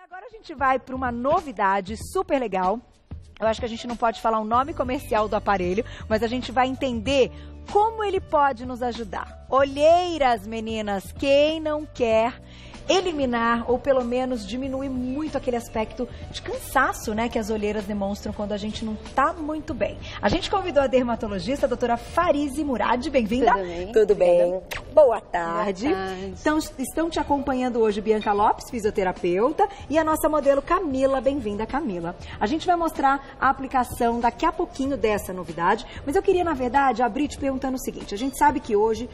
agora a gente vai para uma novidade super legal. Eu acho que a gente não pode falar o nome comercial do aparelho, mas a gente vai entender como ele pode nos ajudar. Olheiras, meninas, quem não quer eliminar ou pelo menos diminuir muito aquele aspecto de cansaço, né, que as olheiras demonstram quando a gente não está muito bem. A gente convidou a dermatologista, a doutora Farize Murad. Bem-vinda. Tudo bem? Tudo bem. Boa tarde. Boa tarde. Então, estão te acompanhando hoje Bianca Lopes, fisioterapeuta, e a nossa modelo Camila. Bem-vinda, Camila. A gente vai mostrar a aplicação daqui a pouquinho dessa novidade, mas eu queria, na verdade, abrir te perguntando o seguinte. A gente sabe que hoje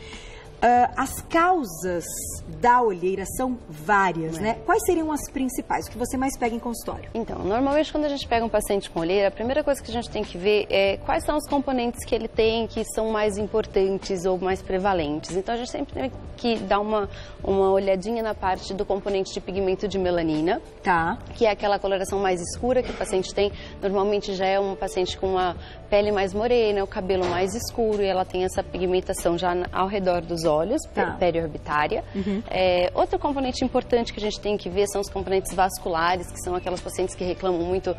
as causas da olheira são várias, né? Quais seriam as principais? O que você mais pega em consultório? Então, normalmente quando a gente pega um paciente com olheira, a primeira coisa que a gente tem que ver é quais são os componentes que ele tem que são mais importantes ou mais prevalentes. Então, a gente sempre tem que dar uma olhadinha na parte do componente de pigmento de melanina, Tá. que é aquela coloração mais escura que o paciente tem. Normalmente já é um paciente com uma pele mais morena, o cabelo mais escuro, e ela tem essa pigmentação já ao redor dos olhos, Tá. periorbitária. Outro componente importante que a gente tem que ver são os componentes vasculares, que são aquelas pacientes que reclamam muito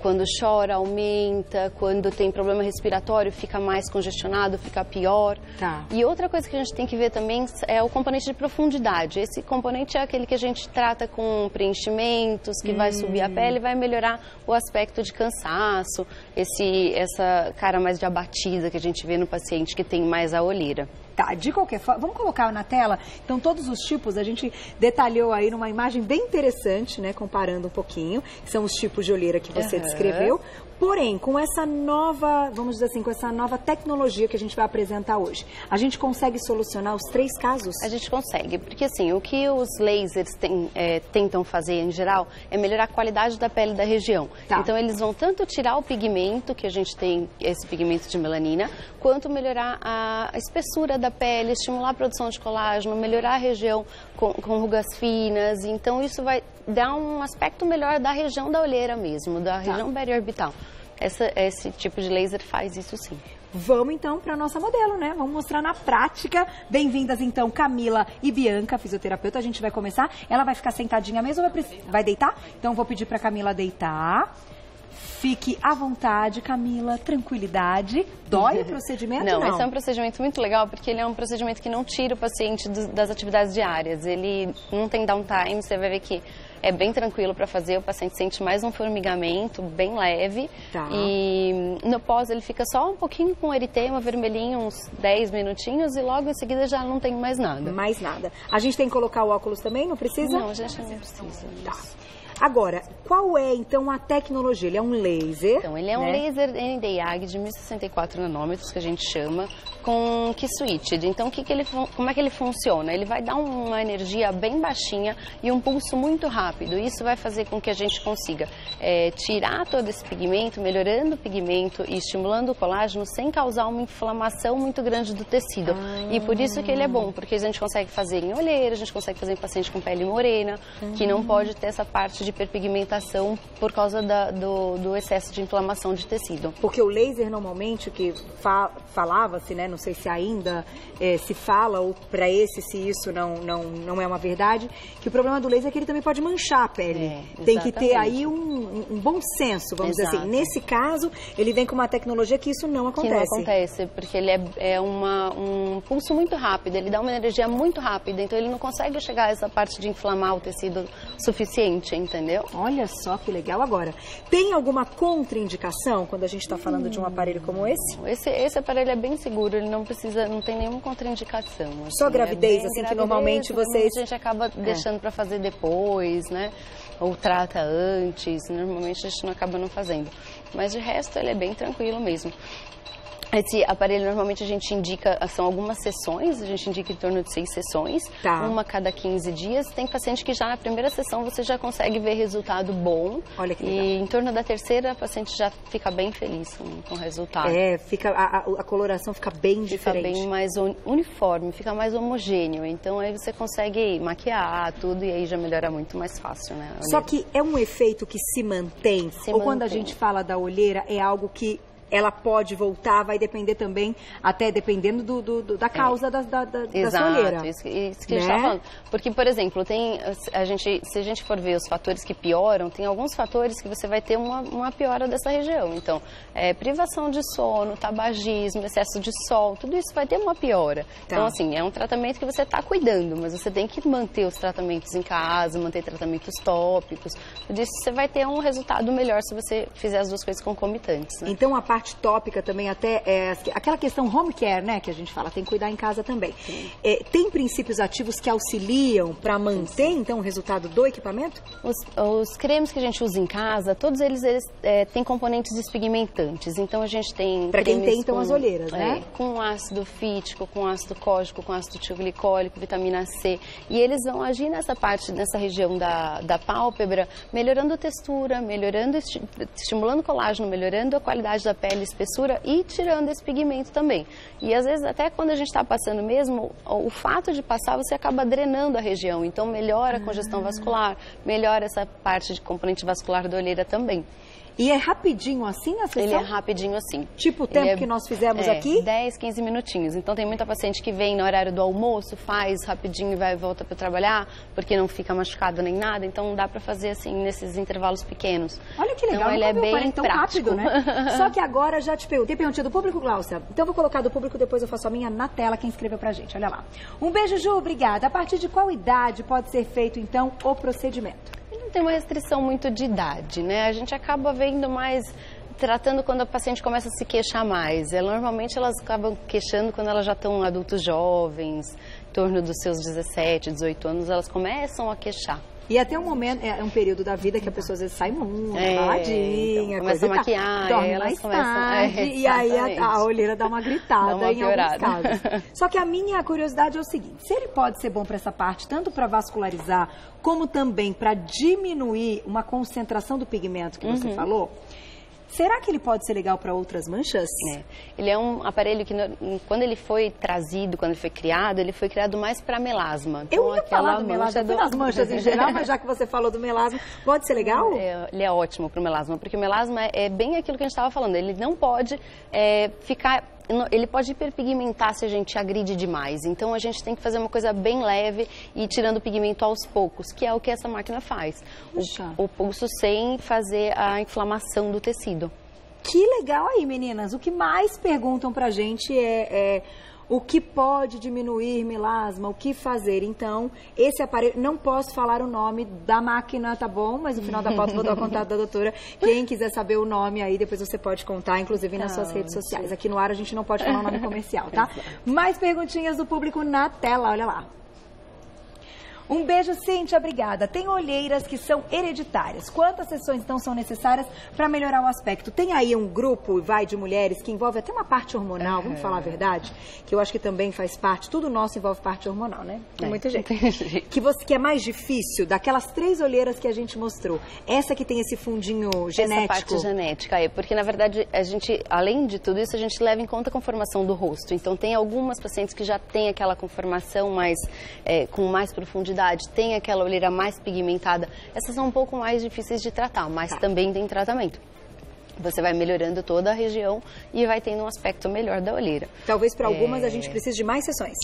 quando chora, aumenta, quando tem problema respiratório, fica mais congestionado, fica pior. Tá. E outra coisa que a gente tem que ver também é o componente de profundidade. Esse componente é aquele que a gente trata com preenchimentos, que vai subir a pele e vai melhorar o aspecto de cansaço, essa cara mais de abatida que a gente vê no paciente que tem mais a olheira. Tá, de qualquer forma, vamos colocar na tela, então, todos os tipos, a gente detalhou aí numa imagem bem interessante, né, comparando um pouquinho, são os tipos de olheira que você descreveu, porém, com essa nova, vamos dizer assim, com essa nova tecnologia que a gente vai apresentar hoje, a gente consegue solucionar os 3 casos? A gente consegue, porque assim, o que os lasers tentam fazer em geral é melhorar a qualidade da pele da região. Tá. Então eles vão tanto tirar o pigmento, que a gente tem, esse pigmento de melanina, quanto melhorar a espessura da pele, estimular a produção de colágeno, melhorar a região com rugas finas. Então isso vai dar um aspecto melhor da região da olheira mesmo, da região periorbital. Esse tipo de laser faz isso sim. Vamos então para a nossa modelo, né? Vamos mostrar na prática. Bem-vindas então, Camila e Bianca, fisioterapeuta. A gente vai começar. Ela vai ficar sentadinha mesmo ou vai deitar? Então vou pedir para Camila deitar. Fique à vontade, Camila, tranquilidade. Dói o procedimento? Não, esse é um procedimento muito legal, porque ele é um procedimento que não tira o paciente das atividades diárias. Ele não tem downtime, você vai ver que é bem tranquilo para fazer, o paciente sente mais um formigamento, bem leve. Tá. E no pós ele fica só um pouquinho com eritema vermelhinho, uns 10 minutinhos, e logo em seguida já não tem mais nada. Mais nada. A gente tem que colocar o óculos também, não precisa? Não, a gente não precisa. Tá. Agora, qual é então a tecnologia? Ele é um laser. Então, ele é um laser Nd:YAG de 1064 nanômetros, que a gente chama, com Key-switched. Então, como é que ele funciona? Ele vai dar uma energia bem baixinha e um pulso muito rápido. Isso vai fazer com que a gente consiga tirar todo esse pigmento, melhorando o pigmento e estimulando o colágeno sem causar uma inflamação muito grande do tecido. E por isso que ele é bom, porque a gente consegue fazer em olheira, a gente consegue fazer em paciente com pele morena, que não pode ter essa parte de hiperpigmentação por causa do excesso de inflamação de tecido. Porque o laser, normalmente, o que falava-se, né, não sei se ainda se fala, ou para se isso não é uma verdade, que o problema do laser é que ele também pode manchar a pele. Tem que ter aí um bom senso, vamos dizer assim. Nesse caso, ele vem com uma tecnologia que isso não acontece. Que não acontece, porque ele é um pulso muito rápido, ele dá uma energia muito rápida, então ele não consegue chegar a essa parte de inflamar o tecido suficiente, entendeu? Olha só que legal. Agora, tem alguma contraindicação quando a gente está falando de um aparelho como esse? Esse aparelho é bem seguro, ele não tem nenhuma contraindicação. Assim, só gravidez, assim, que normalmente vocês... A gente acaba deixando para fazer depois, né? Ou trata antes, normalmente a gente não acaba não fazendo. Mas de resto, ele é bem tranquilo mesmo. Esse aparelho, normalmente, a gente indica, são algumas sessões, a gente indica em torno de 6 sessões, uma a cada 15 dias. Tem paciente que já na primeira sessão você já consegue ver resultado bom. Olha que legal. E em torno da terceira, a paciente já fica bem feliz com o resultado. A coloração fica bem diferente. Fica bem mais uniforme, fica mais homogêneo. Então, aí você consegue maquiar tudo e aí já melhora muito mais fácil, né? Só que é um efeito que se mantém? Ou quando a gente fala da olheira, é algo que ela pode voltar, vai depender também, até dependendo da causa da olheira. Isso que a gente está falando. Porque, por exemplo, se a gente for ver os fatores que pioram, tem alguns fatores que você vai ter uma piora dessa região. Então, privação de sono, tabagismo, excesso de sol, tudo isso vai ter uma piora. Tá. Então, assim, é um tratamento que você está cuidando, mas você tem que manter os tratamentos em casa, manter tratamentos tópicos. Por isso, você vai ter um resultado melhor se você fizer as duas coisas concomitantes. Né? Então, a parte tópica também até aquela questão home care, né, que a gente fala, tem que cuidar em casa também. Tem princípios ativos que auxiliam para manter, então, o resultado do equipamento? Os cremes que a gente usa em casa, todos eles têm componentes despigmentantes. Então, a gente tem para quem tem, então, as olheiras, né? Com ácido fítico, com ácido cólico, com ácido tioglicólico, vitamina C. E eles vão agir nessa região da pálpebra, melhorando a textura, estimulando o colágeno, melhorando a qualidade da pele, espessura e tirando esse pigmento também. E às vezes até quando a gente está passando mesmo, o fato de passar você acaba drenando a região, então melhora a congestão vascular, melhora essa parte de componente vascular da olheira também. E é rapidinho assim a sessão? Ele é rapidinho assim. Tipo o tempo que nós fizemos aqui? 10, 15 minutinhos. Então tem muita paciente que vem no horário do almoço, faz rapidinho e vai e volta para trabalhar, porque não fica machucado nem nada. Então dá para fazer assim nesses intervalos pequenos. Olha que legal, então, ele é bem tão prático. Rápido, né? Só que agora já te perguntei, perguntinha do público, Gláucia. Então eu vou colocar do público, depois eu faço a minha na tela, quem escreveu pra gente. Olha lá. Um beijo, Ju, obrigada. A partir de qual idade pode ser feito, então, o procedimento? Não tem uma restrição muito de idade, né? A gente acaba vendo mais, tratando quando a paciente começa a se queixar mais. Normalmente elas acabam queixando quando elas já estão adultos jovens, em torno dos seus 17, 18 anos, elas começam a queixar. E até um momento, é um período da vida que a pessoa às vezes sai muito, baladinha, então, começa a maquiar, dorme mais tarde, e aí a olheira dá uma gritada em alguns casos. Só que a minha curiosidade é o seguinte, se ele pode ser bom para essa parte, tanto para vascularizar, como também para diminuir uma concentração do pigmento que você falou, será que ele pode ser legal para outras manchas? Ele é um aparelho que, quando ele foi trazido, quando ele foi criado mais para melasma. Então, eu ia falar do melasma, das manchas em geral, mas já que você falou do melasma, pode ser legal? Ele é ótimo para o melasma, porque o melasma é bem aquilo que a gente estava falando. Ele não pode ele pode hiperpigmentar se a gente agride demais. Então, a gente tem que fazer uma coisa bem leve e ir tirando o pigmento aos poucos, que é o que essa máquina faz. O pulso sem fazer a inflamação do tecido. Que legal aí, meninas. O que mais perguntam pra gente é o que pode diminuir melasma, o que fazer. Então, esse aparelho, não posso falar o nome da máquina, tá bom? Mas no final da pauta vou dar o contato da doutora. Quem quiser saber o nome aí, depois você pode contar, inclusive nas suas redes sociais. Aqui no ar a gente não pode falar o nome comercial, tá? Mais perguntinhas do público na tela, olha lá. Um beijo, Cíntia, obrigada. Tem olheiras que são hereditárias. Quantas sessões, então, são necessárias para melhorar o aspecto? Tem aí um grupo, de mulheres que envolve até uma parte hormonal, vamos falar a verdade, que eu acho que também faz parte, tudo nosso envolve parte hormonal, né? Tem muita gente. Que é mais difícil, daquelas 3 olheiras que a gente mostrou, essa que tem esse fundinho genético. Essa parte genética, porque na verdade, a gente, além de tudo isso, a gente leva em conta a conformação do rosto. Então, tem algumas pacientes que já têm aquela conformação com mais profundidade, tem aquela olheira mais pigmentada, essas são um pouco mais difíceis de tratar, mas também tem tratamento. Você vai melhorando toda a região e vai tendo um aspecto melhor da olheira. Talvez para algumas a gente precise de mais sessões.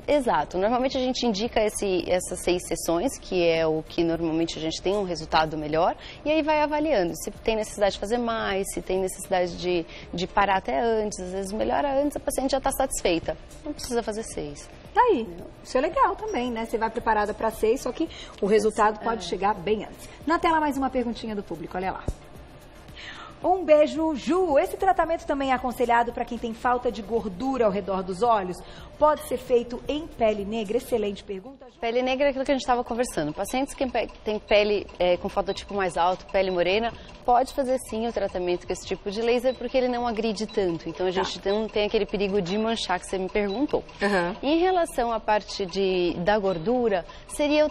Exato. Normalmente a gente indica essas 6 sessões, que é o que normalmente a gente tem um resultado melhor, e aí vai avaliando se tem necessidade de fazer mais, se tem necessidade de parar até antes. Às vezes melhora antes, a paciente já está satisfeita. Não precisa fazer 6. Tá aí. Isso é legal também, né? Você vai preparada para 6, só que o resultado pode chegar bem antes. Na tela, mais uma perguntinha do público, olha lá. Um beijo, Ju. Esse tratamento também é aconselhado para quem tem falta de gordura ao redor dos olhos? Pode ser feito em pele negra? Excelente pergunta, Ju. Pele negra é aquilo que a gente estava conversando. Pacientes que têm pele com fototipo mais alto, pele morena, pode fazer sim o tratamento com esse tipo de laser porque ele não agride tanto. Então a gente não tem aquele perigo de manchar que você me perguntou. Em relação à parte da gordura, seria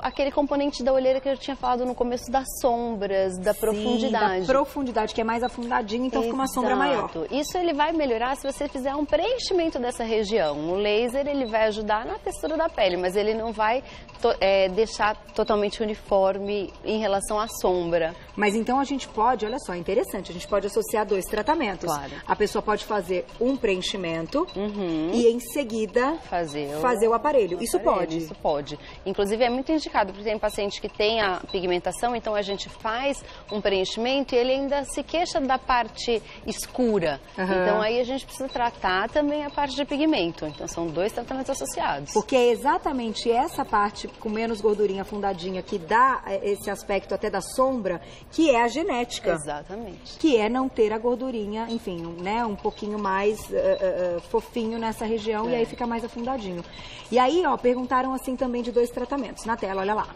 aquele componente da olheira que eu tinha falado no começo das sombras, da profundidade. Da profundidade, que é mais afundadinha, então fica uma sombra maior. Isso ele vai melhorar se você fizer um preenchimento dessa região. O laser ele vai ajudar na textura da pele, mas ele não vai deixar totalmente uniforme em relação à sombra. Mas então a gente pode, olha só, interessante, a gente pode associar 2 tratamentos. Claro. A pessoa pode fazer um preenchimento e em seguida fazer o aparelho. Isso pode? Isso pode. Inclusive é muito indicado, porque tem paciente que tem a pigmentação, então a gente faz um preenchimento e ele ainda se queixa da parte escura. Então aí a gente precisa tratar também a parte de pigmento. Então são 2 tratamentos associados. Porque é exatamente essa parte com menos gordurinha afundadinha que dá esse aspecto até da sombra, que é a genética. Exatamente. Que é não ter a gordurinha, enfim, né, um pouquinho mais fofinho nessa região e aí fica mais afundadinho. E aí, ó, perguntaram assim também de 2 tratamentos. Na tela, olha lá.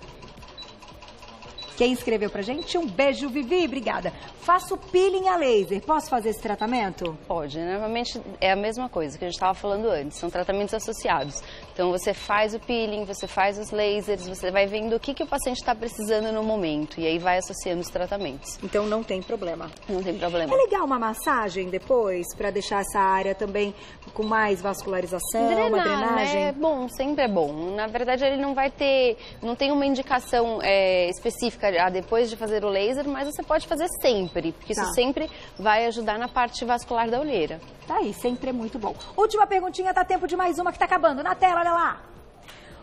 Quem escreveu pra gente? Um beijo, Vivi, obrigada. Faço peeling a laser, posso fazer esse tratamento? Pode, normalmente é a mesma coisa que a gente estava falando antes, são tratamentos associados. Então você faz o peeling, você faz os lasers, você vai vendo o que o paciente está precisando no momento e aí vai associando os tratamentos. Então não tem problema. Não tem problema. É legal uma massagem depois, pra deixar essa área também com mais vascularização, uma drenagem? É bom, sempre é bom. Na verdade ele não vai ter, não tem uma indicação específica depois de fazer o laser, mas você pode fazer sempre, porque isso sempre vai ajudar na parte vascular da olheira. Tá aí, sempre é muito bom. Última perguntinha, dá tempo de mais uma que tá acabando. Na tela, olha lá.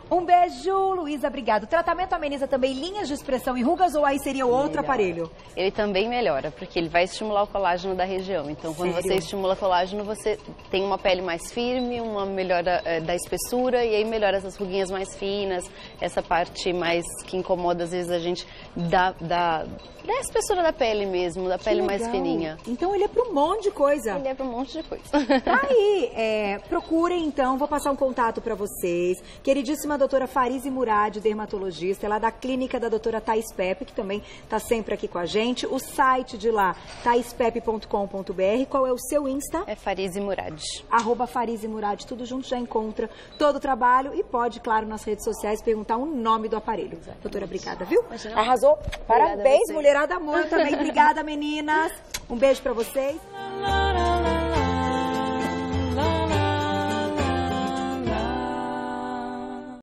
Um beijo, Luísa, obrigado. O tratamento ameniza também linhas de expressão e rugas ou aí seria outro aparelho? Ele também melhora, porque ele vai estimular o colágeno da região. Então, quando você estimula colágeno, você tem uma pele mais firme, uma melhora da espessura e aí melhora essas ruguinhas mais finas, essa parte mais que incomoda às vezes a gente da espessura da pele mesmo, da pele mais fininha. Então ele é para um monte de coisa. Ele é para um monte de coisa. Aí, procurem então, vou passar um contato para vocês. Queridíssima doutora Farize Murad, dermatologista, ela é da clínica da doutora Thais Pepe, que também está sempre aqui com a gente. O site de lá, thaispepe.com.br. Qual é o seu Insta? É Farize Murad. @Farize Murad, tudo junto, já encontra todo o trabalho e pode, claro, nas redes sociais perguntar o nome do aparelho. Exatamente. Doutora, obrigada, viu? Imagina. Arrasou. Parabéns, mulherada amor também. Obrigada, meninas. Um beijo pra vocês.